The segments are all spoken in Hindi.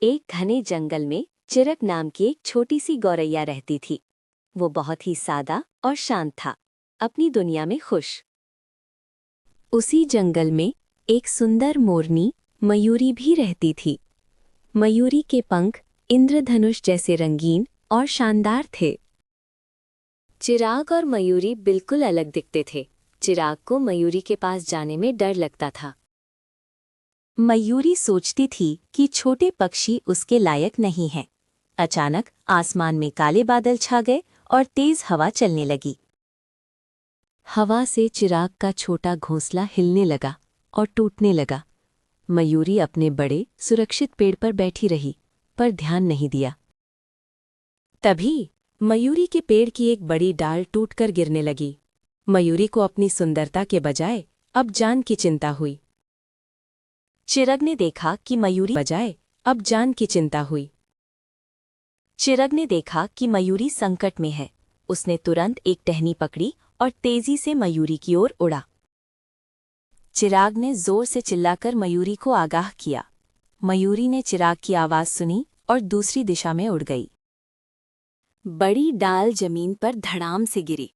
एक घने जंगल में चिरक नाम की एक छोटी सी गौरैया रहती थी। वो बहुत ही सादा और शांत था, अपनी दुनिया में खुश। उसी जंगल में एक सुंदर मोरनी मयूरी भी रहती थी। मयूरी के पंख इंद्रधनुष जैसे रंगीन और शानदार थे। चिराग और मयूरी बिल्कुल अलग दिखते थे। चिराग को मयूरी के पास जाने में डर लगता था। मयूरी सोचती थी कि छोटे पक्षी उसके लायक नहीं हैं। अचानक आसमान में काले बादल छा गए और तेज हवा चलने लगी। हवा से चिराग का छोटा घोंसला हिलने लगा और टूटने लगा। मयूरी अपने बड़े सुरक्षित पेड़ पर बैठी रही, पर ध्यान नहीं दिया। तभी मयूरी के पेड़ की एक बड़ी डाल टूटकर गिरने लगी। मयूरी को अपनी सुंदरता के बजाय अब जान की चिंता हुई। चिरग ने देखा कि मयूरी संकट में है। उसने तुरंत एक टहनी पकड़ी और तेजी से मयूरी की ओर उड़ा। चिराग ने जोर से चिल्लाकर मयूरी को आगाह किया। मयूरी ने चिराग की आवाज सुनी और दूसरी दिशा में उड़ गई। बड़ी डाल जमीन पर धड़ाम से गिरी।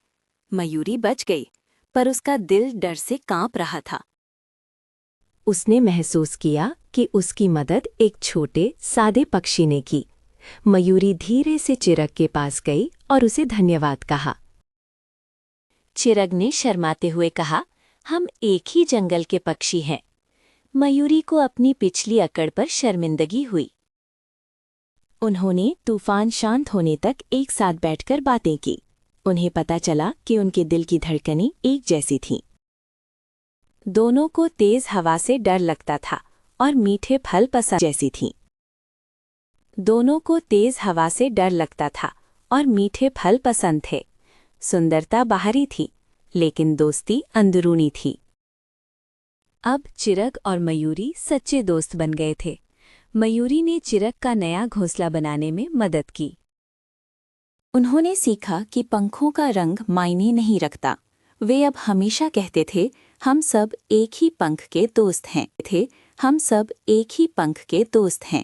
मयूरी बच गई, पर उसका दिल डर से कांप रहा था। उसने महसूस किया कि उसकी मदद एक छोटे सादे पक्षी ने की। मयूरी धीरे से चिरग के पास गई और उसे धन्यवाद कहा। चिरग ने शर्माते हुए कहा, हम एक ही जंगल के पक्षी हैं। मयूरी को अपनी पिछली अकड़ पर शर्मिंदगी हुई। उन्होंने तूफान शांत होने तक एक साथ बैठकर बातें की। उन्हें पता चला कि उनके दिल की धड़कनें एक जैसी थीं। दोनों को तेज हवा से डर लगता था और मीठे फल पसंद थे। सुंदरता बाहरी थी, लेकिन दोस्ती अंदरूनी थी। अब चिरग और मयूरी सच्चे दोस्त बन गए थे। मयूरी ने चिरग का नया घोंसला बनाने में मदद की। उन्होंने सीखा कि पंखों का रंग मायने नहीं रखता। वे अब हमेशा कहते थे, हम सब एक ही पंख के दोस्त हैं।